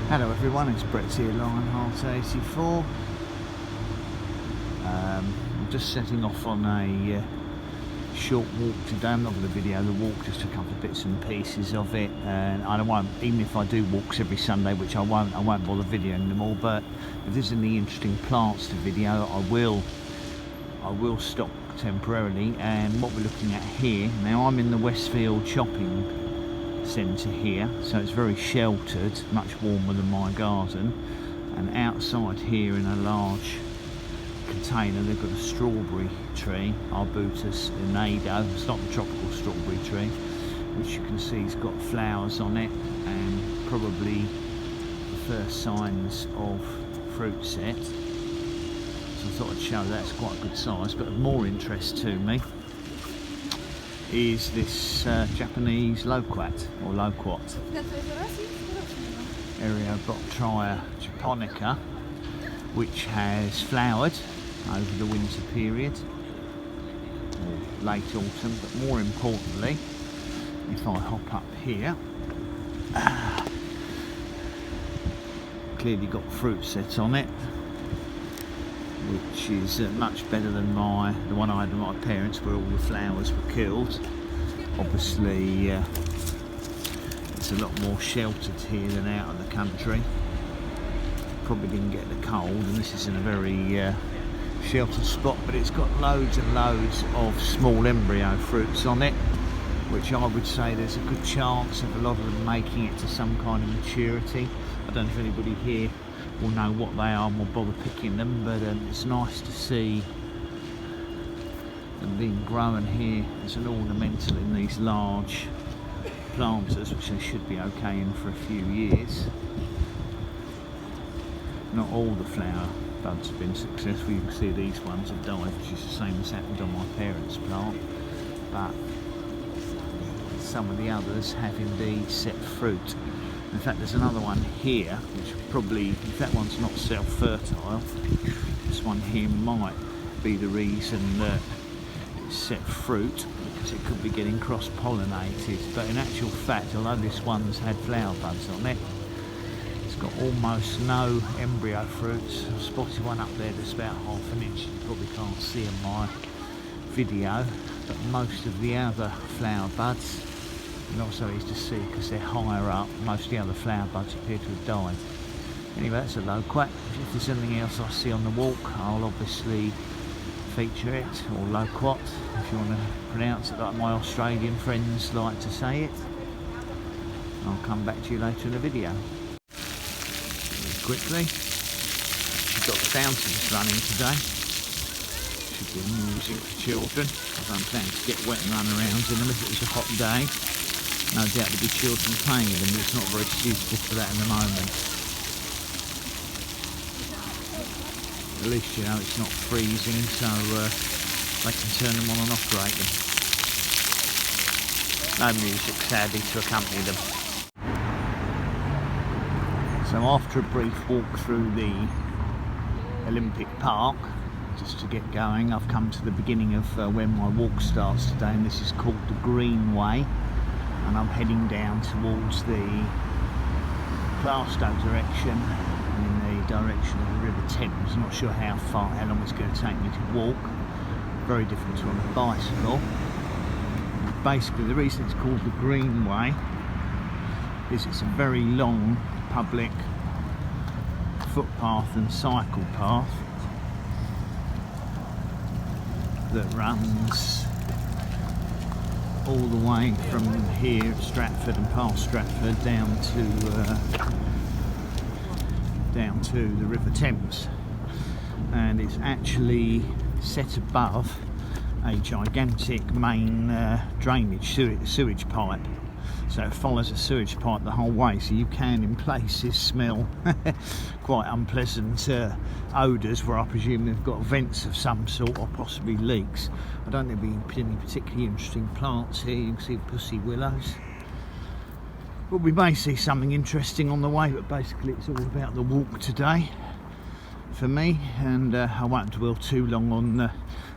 Hello everyone, it's Brett here, Lionheart 84. I'm just setting off on a short walk today. I'm not going to video the walk, just a couple of bits and pieces of it, and I won't, even if I do walks every Sunday, which I won't bother videoing them all, but if there's any interesting plants to video, I will stop temporarily. And what we're looking at here, now I'm in the Westfield shopping centre here, so it's very sheltered, much warmer than my garden, and outside here in a large container they've got a strawberry tree, Arbutus inado. It's not the tropical strawberry tree, which you can see has got flowers on it and probably the first signs of fruit set. So I thought I'd show that's quite a good size, but of more interest to me is this Japanese loquat, or loquat, Eriobotria japonica, which has flowered over the winter period, or late autumn, but more importantly, if I hop up here, clearly got fruit set on it, which is much better than the one I had with my parents, where all the flowers were killed. Obviously it's a lot more sheltered here than out in the country. Probably didn't get the cold, and this is in a very sheltered spot, but it's got loads and loads of small embryo fruits on it, which I would say there's a good chance of a lot of them making it to some kind of maturity. I don't know if anybody here will know what they are and will bother picking them, but it's nice to see them being grown here as an ornamental in these large planters, which they should be okay in for a few years. Not all the flower buds have been successful. You can see these ones have died, which is the same as happened on my parents' plant, but some of the others have indeed set fruit. In fact, there's another one here, which probably, if that one's not self-fertile, this one here might be the reason that it's set fruit, because it could be getting cross-pollinated. But in actual fact, although this one's had flower buds on it, it's got almost no embryo fruits. I've spotted one up there that's about half an inch. You probably can't see in my video, but most of the other flower buds, not so easy to see because they're higher up, most of the other flower buds appear to have died. Anyway, that's a loquat. If there's anything else I see on the walk, I'll obviously feature it, or loquat if you want to pronounce it like my Australian friends like to say it. I'll come back to you later in the video. Quickly, we've got the fountains running today. Should be amusing for children. I don't plan to get wet and run around in them if it was a hot day. No doubt there'll be children playing in them, but it's not very suitable for that in the moment. At least you know it's not freezing, so they can turn them on and operate them. No music, sadly, to accompany them. So after a brief walk through the Olympic Park, just to get going, I've come to the beginning of where my walk starts today, and this is called the Greenway. And I'm heading down towards the Plaistow direction, in the direction of the River Thames. I'm not sure how long it's going to take me to walk. Very different to on a bicycle. Basically, the reason it's called the Greenway is it's a very long public footpath and cycle path that runs all the way from here at Stratford and past Stratford down to the River Thames, and it's actually set above a gigantic main drainage sewage pipe. So it follows a sewage pipe the whole way, so you can in places smell quite unpleasant odours where I presume they've got vents of some sort, or possibly leaks. I don't think there'll be any particularly interesting plants here. You can see pussy willows. But we may see something interesting on the way, but basically it's all about the walk today for me, and I won't dwell too long on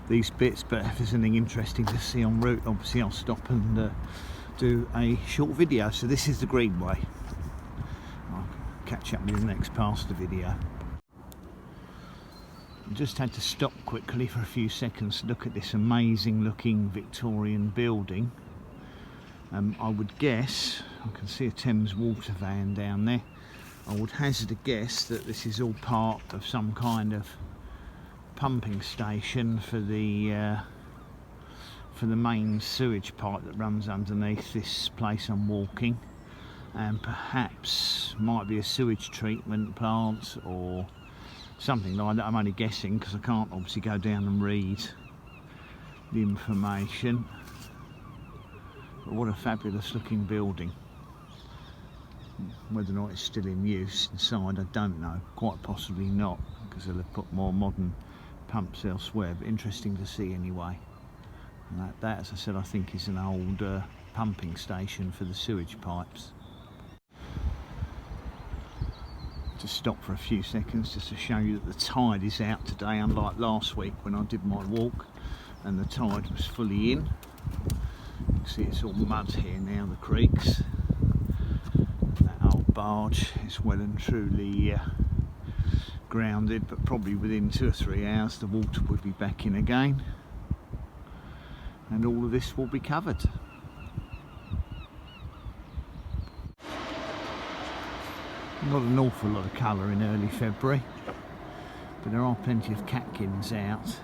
these bits, but if there's anything interesting to see en route, obviously I'll stop and do a short video. So this is the Greenway. I'll catch up with the next part of the video. I just had to stop quickly for a few seconds to look at this amazing looking Victorian building. I would guess, I can see a Thames water van down there, I would hazard a guess that this is all part of some kind of pumping station for the main sewage pipe that runs underneath this place I'm walking, and perhaps might be a sewage treatment plant or something like that. I'm only guessing because I can't obviously go down and read the information. But what a fabulous looking building. Whether or not it's still in use inside, I don't know. Quite possibly not, because they'll have put more modern pumps elsewhere, but interesting to see anyway. And that, as I said, I think is an old pumping station for the sewage pipes. Just stop for a few seconds just to show you that the tide is out today, unlike last week when I did my walk and the tide was fully in. You can see it's all mud here now, the creeks. That old barge is well and truly grounded, but probably within 2 or 3 hours the water would be back in again, and all of this will be covered. Not an awful lot of colour in early February, but there are plenty of catkins out.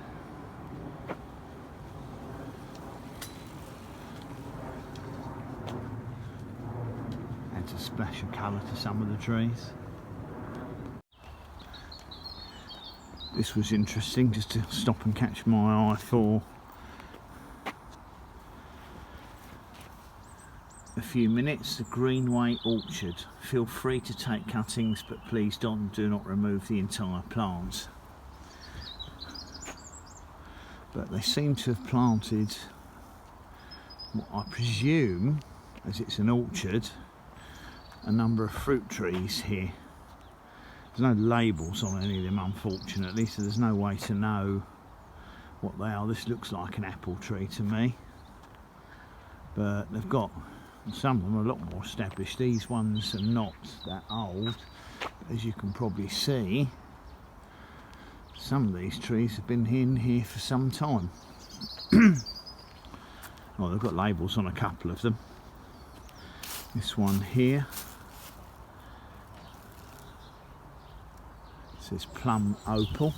Adds a splash of colour to some of the trees. This was interesting, just to stop and catch my eye for a few minutes. The Greenway Orchard. Feel free to take cuttings, but please do not remove the entire plant. But they seem to have planted what I presume, as it's an orchard, a number of fruit trees here. There's no labels on any of them, unfortunately, so there's no way to know what they are. This looks like an apple tree to me, but they've got, some of them are a lot more established. These ones are not that old, but as you can probably see, some of these trees have been in here for some time. Well, they've got labels on a couple of them. This one here says plum opal.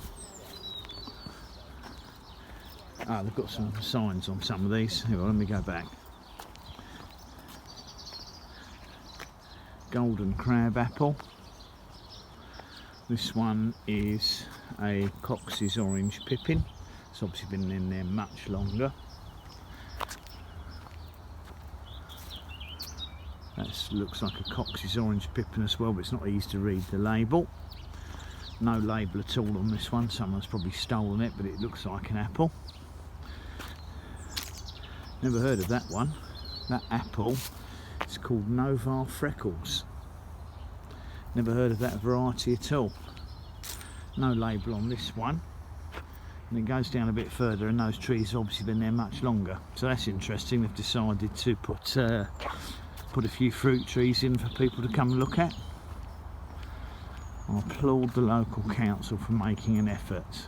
Ah, they've got some signs on some of these. Here, let me go back. Golden crab apple. This one is a Cox's orange pippin. It's obviously been in there much longer. That looks like a Cox's orange pippin as well, but it's not easy to read the label. No label at all on this one. Someone's probably stolen it, but it looks like an apple. Never heard of that one. That apple is called Novar Freckles. Never heard of that variety at all. No label on this one. And it goes down a bit further, and those trees have obviously been there much longer. So that's interesting. They've decided to put a few fruit trees in for people to come and look at. I applaud the local council for making an effort.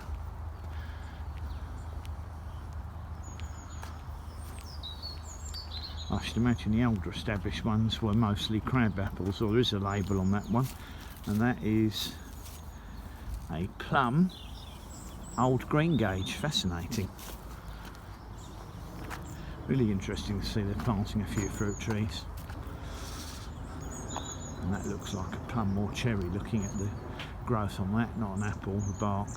I should imagine the older established ones were mostly crab apples, or there is a label on that one, and that is a plum old greengage. Fascinating. Really interesting to see they're planting a few fruit trees. And that looks like a plum or cherry, looking at the growth on that, not an apple, the bark.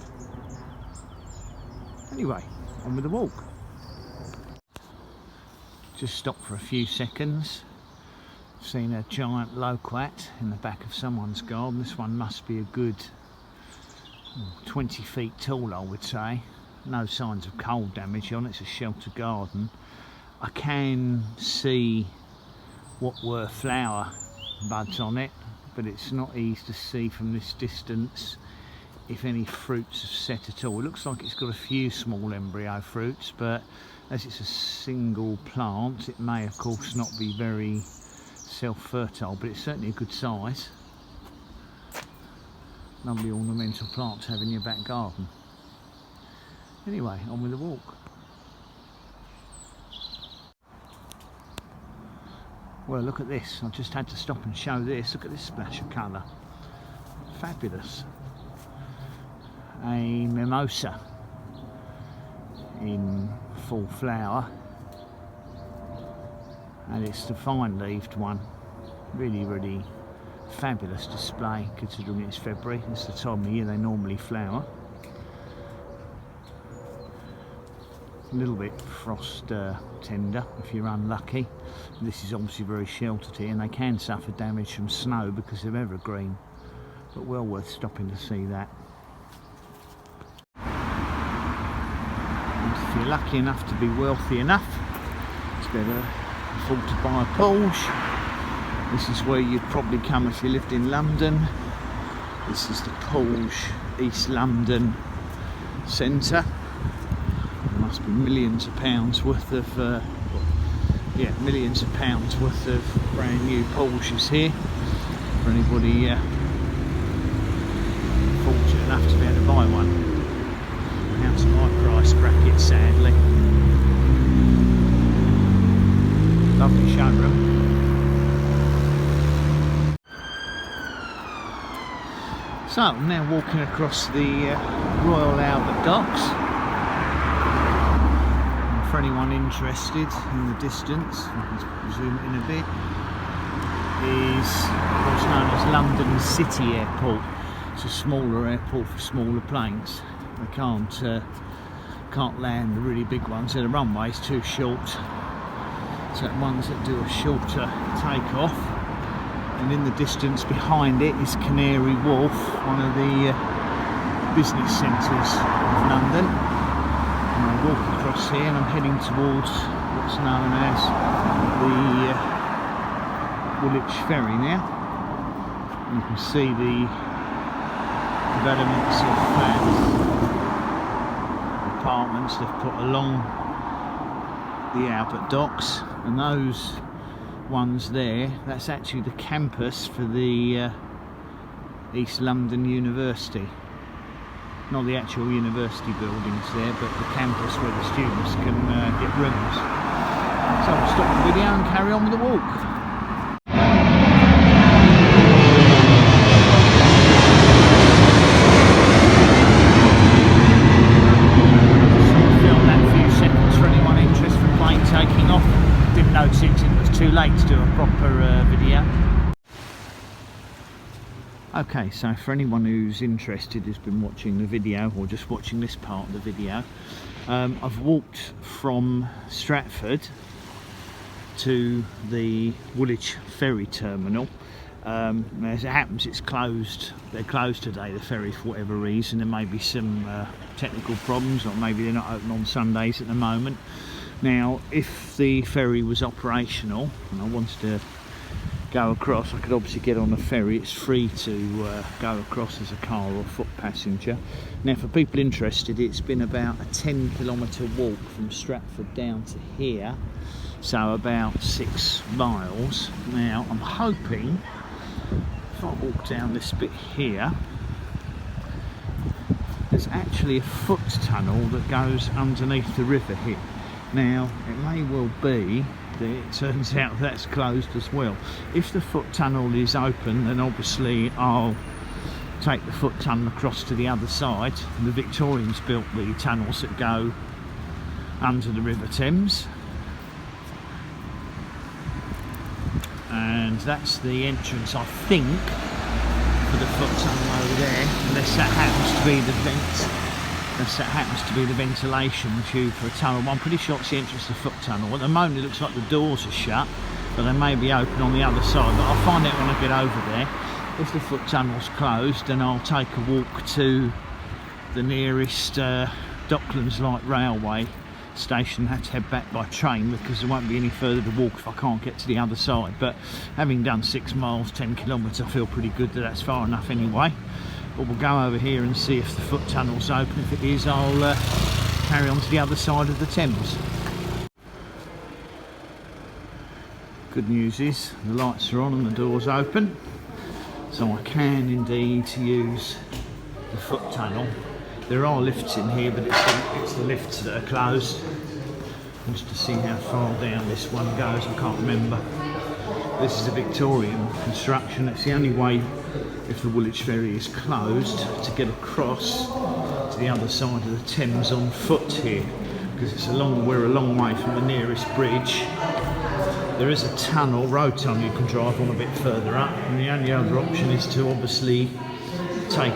Anyway, on with the walk. Just stopped for a few seconds. Seen a giant loquat in the back of someone's garden. This one must be a good 20 feet tall, I would say. No signs of cold damage on it. It's a shelter garden. I can see what were flower buds on it, but it's not easy to see from this distance if any fruits have set at all. It looks like it's got a few small embryo fruits, but as it's a single plant, it may of course not be very self-fertile, but it's certainly a good size. lovely ornamental plants have in your back garden. Anyway, on with the walk. Well, look at this. I just had to stop and show this. Look at this splash of colour. Fabulous. A mimosa in full flower, and it's the fine-leaved one. Really fabulous display, considering it's February. It's the time of year they normally flower. A little bit frost tender if you're unlucky. This is obviously very sheltered here, and they can suffer damage from snow because they're evergreen, but well worth stopping to see that. And if you're lucky enough to be wealthy enough to be able to afford to buy a Porsche, this is where you'd probably come if you lived in London. This is the Porsche East London Centre. Must be millions of pounds worth of millions of pounds worth of brand new Porsches here for anybody fortunate enough to be able to buy one. Out of my price bracket, sadly. Lovely showroom. So I'm now walking across the Royal Albert Docks. For anyone interested in the distance, I can zoom in a bit, is what's known as London City Airport. It's a smaller airport for smaller planes. They can't land the really big ones, so the runway's too short. So ones that do a shorter takeoff. And in the distance behind it is Canary Wharf, one of the business centres of London. And I walk across here and I'm heading towards what's known as the Woolwich Ferry now. And you can see the developments of apartments they've put along the Albert Docks, and those ones there, that's actually the campus for the East London University. Not the actual university buildings there, but the campus where the students can get rooms. So I'll stop the video and carry on with the walk. Film that few seconds for anyone interested in plane taking off. Didn't notice it until it was too late to do a proper video. Okay, so for anyone who's interested, who's been watching the video or just watching this part of the video, I've walked from Stratford to the Woolwich Ferry terminal. As it happens, it's closed. They're closed today, the ferry, for whatever reason. There may be some technical problems, or maybe they're not open on Sundays at the moment. Now, if the ferry was operational and I wanted to go across, I could obviously get on the ferry. It's free to go across as a car or foot passenger. Now, for people interested, it's been about a 10-kilometre walk from Stratford down to here, so about 6 miles. Now, I'm hoping if I walk down this bit here, there's actually a foot tunnel that goes underneath the river here. Now, it may well be that it turns out that's closed as well. If the foot tunnel is open, then obviously I'll take the foot tunnel across to the other side. The Victorians built the tunnels that go under the River Thames, and that's the entrance, I think, for the foot tunnel over there, unless that happens to be the ventilation tube for a tunnel. I'm pretty sure it's the entrance to the foot tunnel. At the moment it looks like the doors are shut, but they may be open on the other side, but I'll find out when I get over there. If the foot tunnel's closed, then I'll take a walk to the nearest Docklands Light Railway station. I have to head back by train because there won't be any further to walk if I can't get to the other side. But having done 6 miles, 10 kilometres, I feel pretty good that that's far enough anyway. But we'll go over here and see if the foot tunnel's open. If it is, I'll carry on to the other side of the Thames. Good news is the lights are on and the door's open, So I can indeed use the foot tunnel. There are lifts in here, but it's the lifts that are closed. Just to see how far down this one goes, I can't remember. This is a Victorian construction. It's the only way, if the Woolwich Ferry is closed, to get across to the other side of the Thames on foot here, because we're a long way from the nearest bridge. There is a tunnel, road tunnel, you can drive on a bit further up, and the only other option is to obviously take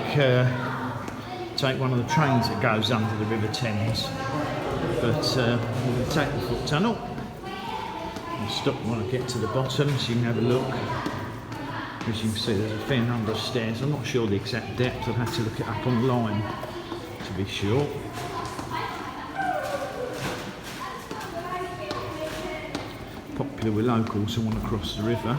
one of the trains that goes under the River Thames. But we're going to take the foot tunnel. I'll stop when I get to the bottom so you can have a look. As you can see, there's a fair number of stairs. I'm not sure the exact depth, I'll have to look it up online to be sure. Popular with locals who want to cross the river.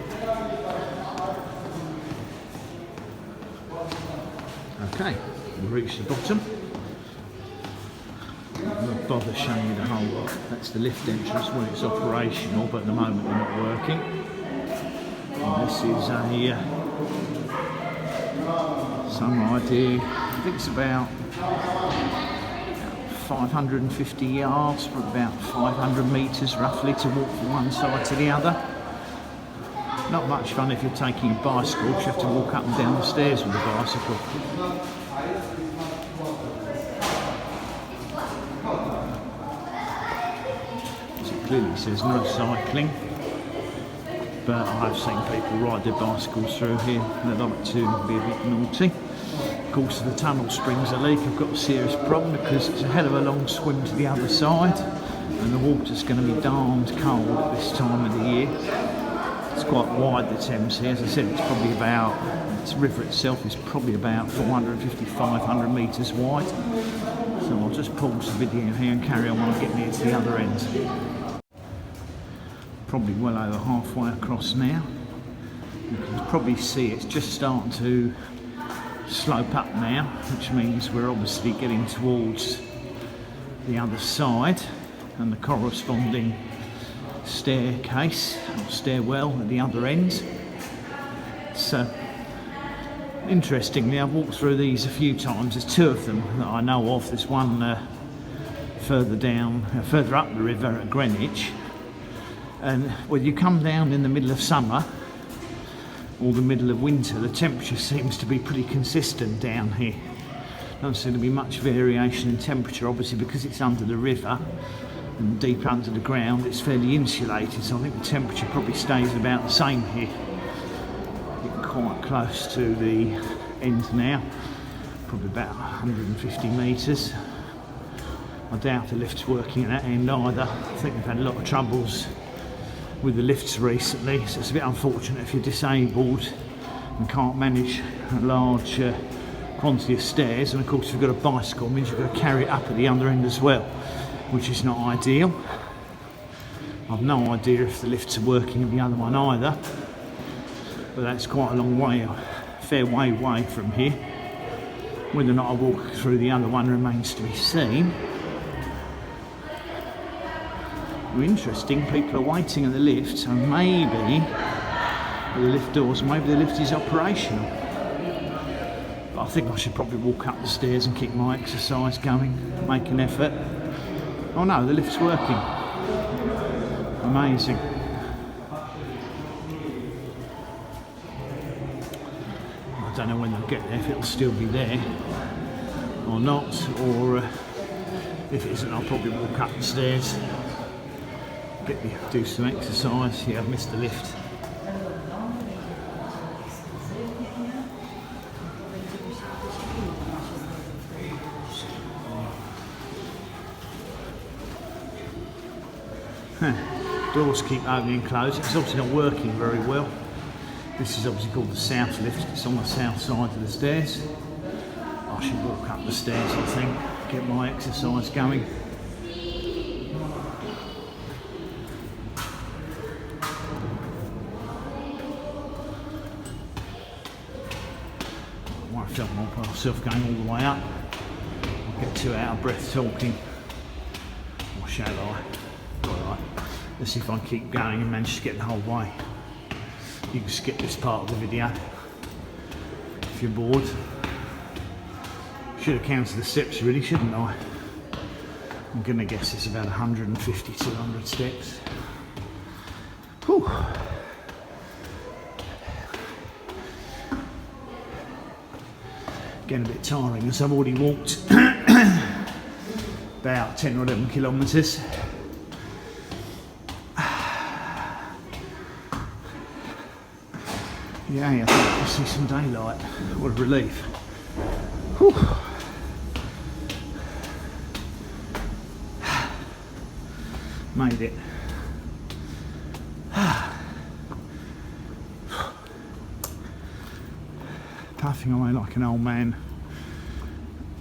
Okay, we've reached the bottom. I won't bother showing you the whole lot. That's the lift entrance when it's operational, but at the moment they're not working. And this is some idea, I think it's about 550 yards, for about 500 metres roughly, to walk from one side to the other. Not much fun if you're taking a bicycle, you have to walk up and down the stairs with a bicycle. As it clearly says no cycling, but I've seen people ride their bicycles through here. They like to be a bit naughty. Of course, the tunnel springs a leak. I've got a serious problem because it's a hell of a long swim to the other side, and the water's going to be darned cold at this time of the year. It's quite wide, the Thames here. As I said, it's probably about, this river itself is probably about 450, 500 metres wide. So I'll just pause the video here and carry on when I get near to the other end. Probably well over halfway across now. You can probably see it's just starting to slope up now, which means we're obviously getting towards the other side and the corresponding staircase or stairwell at the other end. So interestingly, I've walked through these a few times. There's two of them that I know of. There's one further up the river at Greenwich, and when you come down in the middle of summer or the middle of winter, the temperature seems to be pretty consistent down here. Doesn't seem to be much variation in temperature, obviously because it's under the river and deep under the ground. It's fairly insulated, so I think the temperature probably stays about the same here. Getting quite close to the end now, probably about 150 metres. I doubt the lift's working at that end either. I think we've had a lot of troubles with the lifts recently, so it's a bit unfortunate if you're disabled and can't manage a large quantity of stairs, and of course if you've got a bicycle, it means you've got to carry it up at the other end as well, which is not ideal. I've no idea if the lifts are working in the other one either, but that's quite a long way, a fair way away from here. Whether or not I walk through the other one remains to be seen. Interesting, people are waiting at the lift, so maybe the lift doors, maybe the lift is operational. But I think I should probably walk up the stairs and keep my exercise going, make an effort. Oh no, the lift's working. Amazing. I don't know when they'll get there, if it'll still be there or not, or if it isn't, I'll probably walk up the stairs. Do some exercise. Yeah, I've missed the lift. Doors keep opening and closing. It's obviously not working very well. This is obviously called the south lift. It's on the south side of the stairs. I should walk up the stairs, I think, get my exercise going. I felt myself going all the way up. I'll get too out of breath talking. Or shall I? Alright. Let's see if I can keep going and manage to get the whole way. You can skip this part of the video. if you're bored. Should have counted the steps really, shouldn't I? I'm gonna guess it's about 150, 200 steps. Whew. Getting a bit tiring as I've already walked about 10 or 11 kilometres. Yeah, I think I'll see some daylight. What a relief. Whew. Made it. Puffing away like an old man.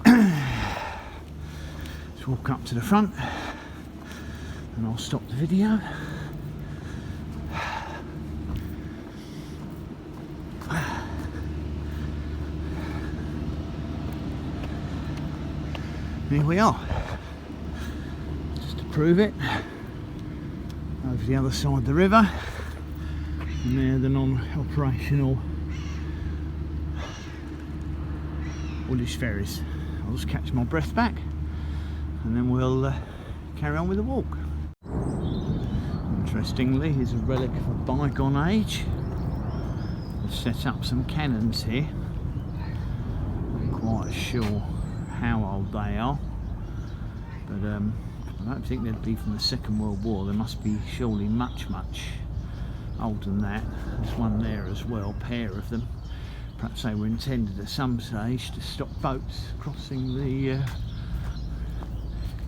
Let's walk up to the front and I'll stop the video. Here we are, just to prove it, over the other side of the river, and there the non-operational Woolwich ferries. I'll just catch my breath back and then we'll carry on with the walk. Interestingly, here's a relic of a bygone age. They've set up some cannons here. I'm not quite sure how old they are, but I don't think they'd be from the Second World War. They must be surely much older than that. There's one there as well, a pair of them. Perhaps they were intended at some stage to stop boats crossing the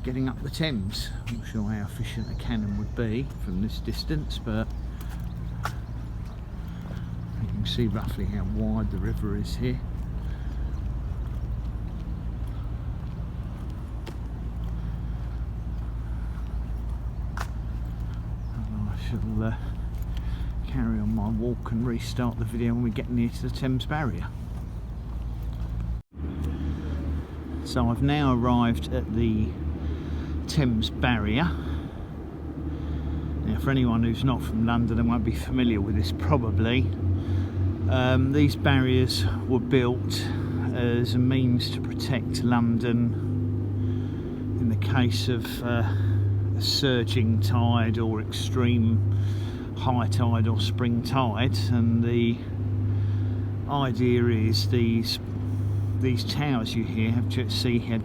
getting up the Thames. I'm not sure how efficient a cannon would be from this distance, but you can see roughly how wide the river is here. Shall carry on my walk and restart the video when we get near to the Thames barrier. So I've now arrived at the Thames barrier. Now, for anyone who's not from London and won't be familiar with this probably, these barriers were built as a means to protect London in the case of surging tide or extreme high tide or spring tide, and the idea is these towers you here have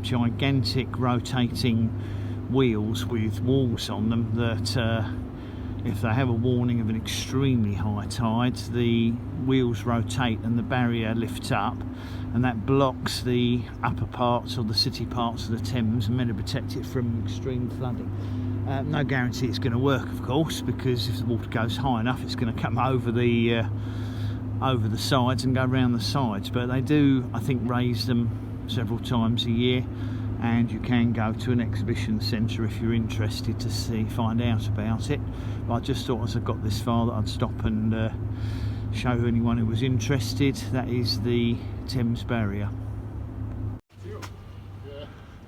gigantic rotating wheels with walls on them that if they have a warning of an extremely high tide, the wheels rotate and the barrier lifts up, and that blocks the upper parts or the city parts of the Thames and meant to protect it from extreme flooding. No guarantee it's going to work, of course, because if the water goes high enough it's going to come over the sides and go around the sides, but they do, I think, raise them several times a year, and you can go to an exhibition centre if you're interested to find out about it. But I just thought as I got this far that I'd stop and show anyone who was interested. That is the Thames barrier.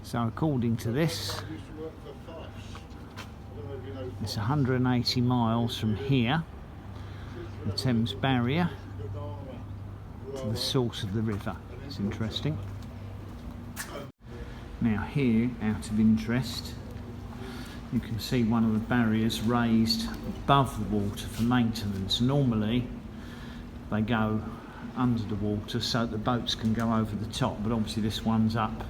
So according to this, it's 180 miles from here, the Thames barrier, to the source of the river. It's interesting. Now here, out of interest, you can see one of the barriers raised above the water for maintenance. Normally they go under the water so that the boats can go over the top, but obviously this one's up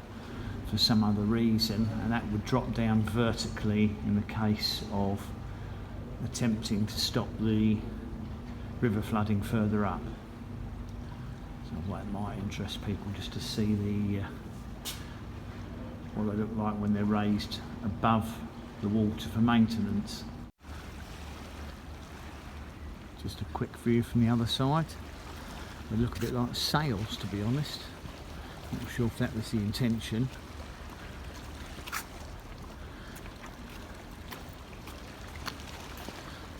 for some other reason, and that would drop down vertically in the case of attempting to stop the river flooding further up. So well, it might interest people just to see what they look like when they're raised above the water for maintenance. Just a quick view from the other side. They look a bit like sails, to be honest. Not sure if that was the intention.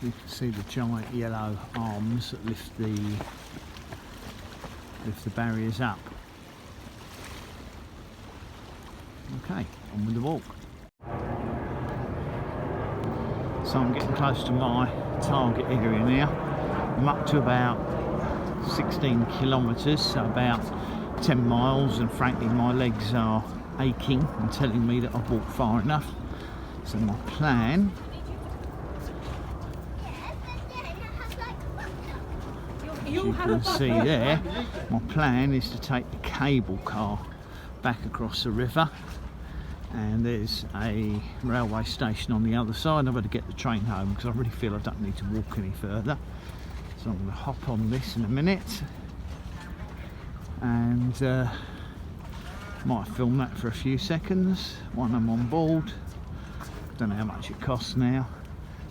You can see the giant yellow arms that lift the barriers up. Okay, on with the walk. So I'm getting close to my target area now. I'm up to about 16 kilometres, so about 10 miles, and frankly my legs are aching and telling me that I've walked far enough. So my plan, as you can see there, my plan is to take the cable car back across the river, and there's a railway station on the other side. I've got to get the train home because I really feel I don't need to walk any further. So I'm going to hop on this in a minute and might film that for a few seconds when I'm on board. Don't know how much it costs now,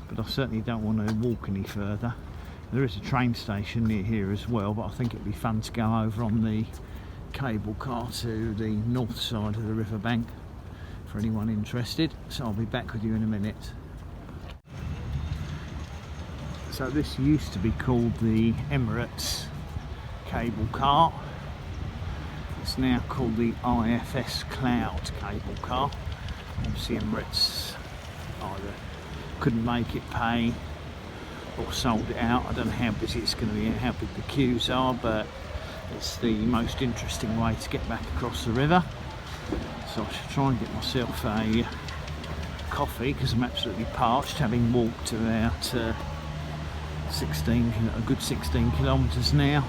but I certainly don't want to walk any further. There is a train station near here as well, but I think it'd be fun to go over on the cable car to the north side of the riverbank for anyone interested. So I'll be back with you in a minute. So this used to be called the Emirates cable car. It's now called the IFS Cloud cable car. Obviously Emirates either couldn't make it pay or sold it out. I don't know how busy it's going to be and how big the queues are, but it's the most interesting way to get back across the river. So I should try and get myself a coffee because I'm absolutely parched, having walked about a good 16 kilometres now.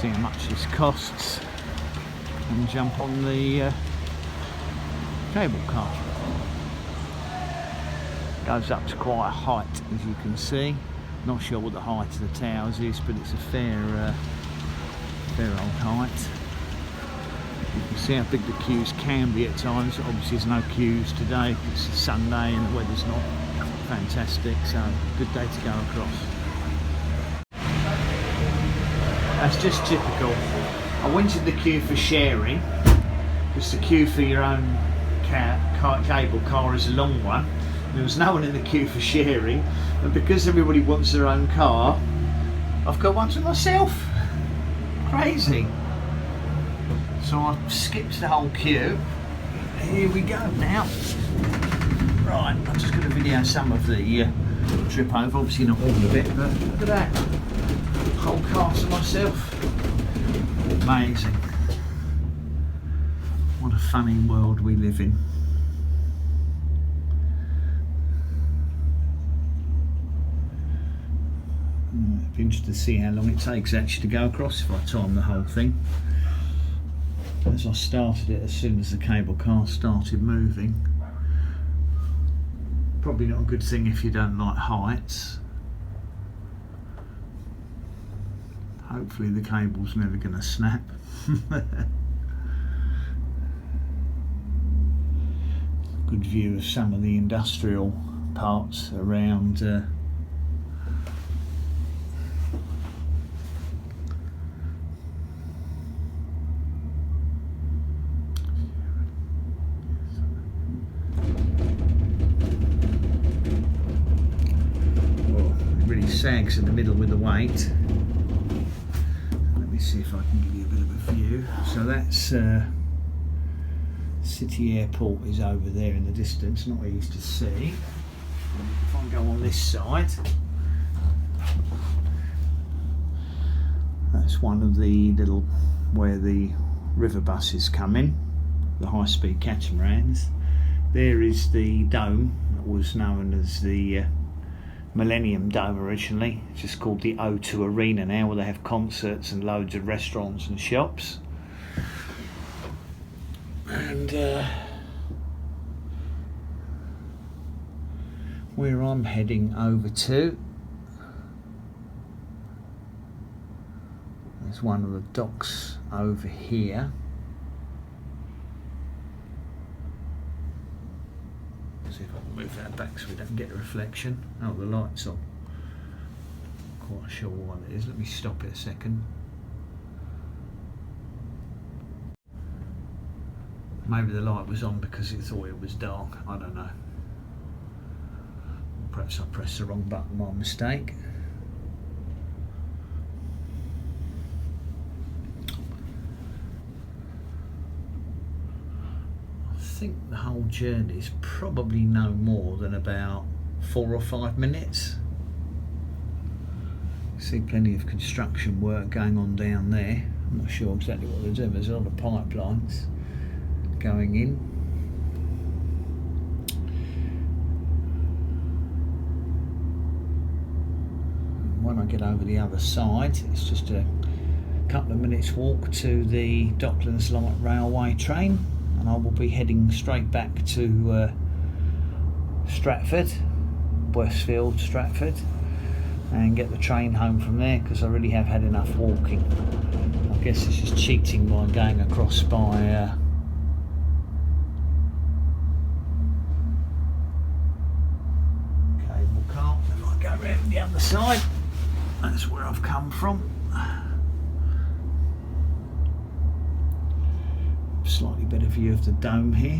See how much this costs and jump on the cable car. Goes up to quite a height, as you can see. Not sure what the height of the towers is, but it's a fair old height. You can see how big the queues can be at times. Obviously there's no queues today, it's a Sunday and the weather's not fantastic, so good day to go across. That's just typical. I went in the queue for sharing, because the queue for your own cable car is a long one. There was no one in the queue for sharing, and because everybody wants their own car, I've got one to myself. Crazy. So I skipped the whole queue. Here we go now. Right, I'm just going to video some of the trip over, obviously not all of it, but look at that. Whole car to myself. Amazing. What a funny world we live in. It'd be interesting to see how long it takes actually to go across if I time the whole thing. As I started it, as soon as the cable car started moving. Probably not a good thing if you don't like heights. Hopefully the cable's never going to snap. Good view of some of the industrial parts around sags in the middle with the weight. Let me see if I can give you a bit of a view. So that's City Airport is over there in the distance, not easy to see. If I go on this side, that's one of the little where the river buses come in, the high-speed catamarans. There is the dome that was known as the Millennium Dome originally. It's just called the O2 Arena now, where they have concerts and loads of restaurants and shops. And where I'm heading over to, there's one of the docks over here. See if I can move that back so we don't get a reflection. Oh, the light's on. Quite sure what it is. Let me stop it a second. Maybe the light was on because it thought it was dark. I don't know. Perhaps I pressed the wrong button, my mistake. I think the whole journey is probably no more than about 4 or 5 minutes. See plenty of construction work going on down there. I'm not sure exactly what they're doing. There's a lot of pipelines going in. When I get over the other side, it's just a couple of minutes walk to the Docklands Light Railway train, and I will be heading straight back to Stratford, Westfield, Stratford, and get the train home from there, because I really have had enough walking. I guess it's just cheating by going across by cable car. If I go around the other side, that's where I've come from. Slightly better view of the dome here.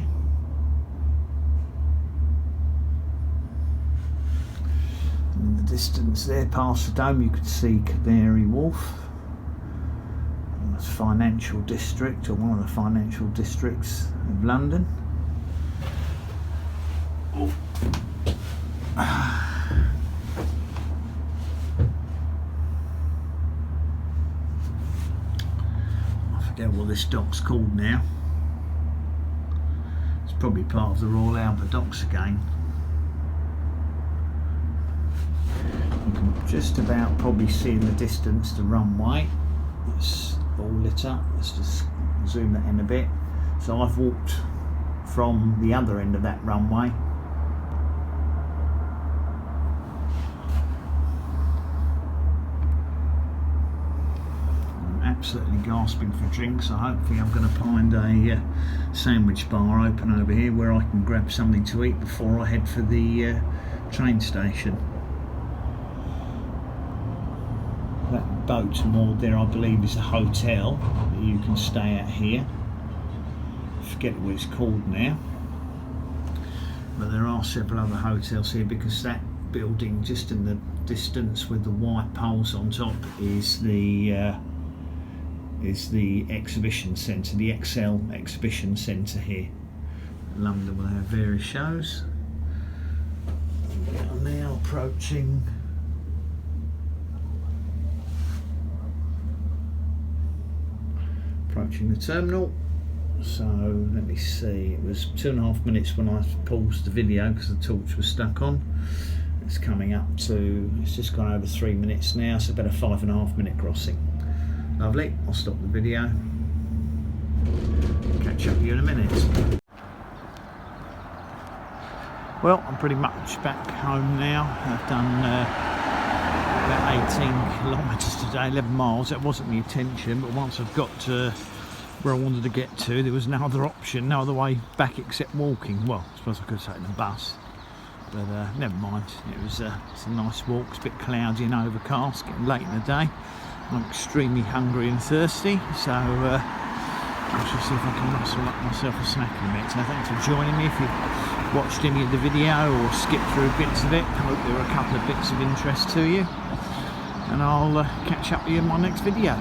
In the distance there, past the dome, you could see Canary Wharf. And that's financial district, or one of the financial districts of London. Oh. I forget what this dock's called now. It's probably part of the Royal Albert Docks again. You can just about probably see in the distance the runway. It's all lit up. Let's just zoom that in a bit. So I've walked from the other end of that runway. I'm absolutely gasping for drinks, so hopefully I'm going to find a sandwich bar open over here where I can grab something to eat before I head for the train station. That boat moored there, I believe, is a hotel that you can stay at here. I forget what it's called now, but there are several other hotels here, because that building just in the distance with the white poles on top is the exhibition centre, the XL exhibition centre here in London, where they have various shows. We are now approaching the terminal. So let me see, it was 2.5 minutes when I paused the video because the torch was stuck on. It's coming up to, it's just gone over 3 minutes now, so about a 5.5 minute crossing. Lovely, I'll stop the video. Catch up with you in a minute. Well, I'm pretty much back home now. I've done about 18 kilometres today, 11 miles. That wasn't the intention, but once I've got to where I wanted to get to, there was no other option, no other way back except walking. Well, I suppose I could have taken the bus, but never mind. It's a nice walk. It's a bit cloudy and overcast, getting late in the day. I'm extremely hungry and thirsty, so I shall see if I can rustle up myself a snack in a minute. So thanks for joining me. If you've watched any of the video or skipped through bits of it, I hope there were a couple of bits of interest to you, and I'll catch up with you in my next video.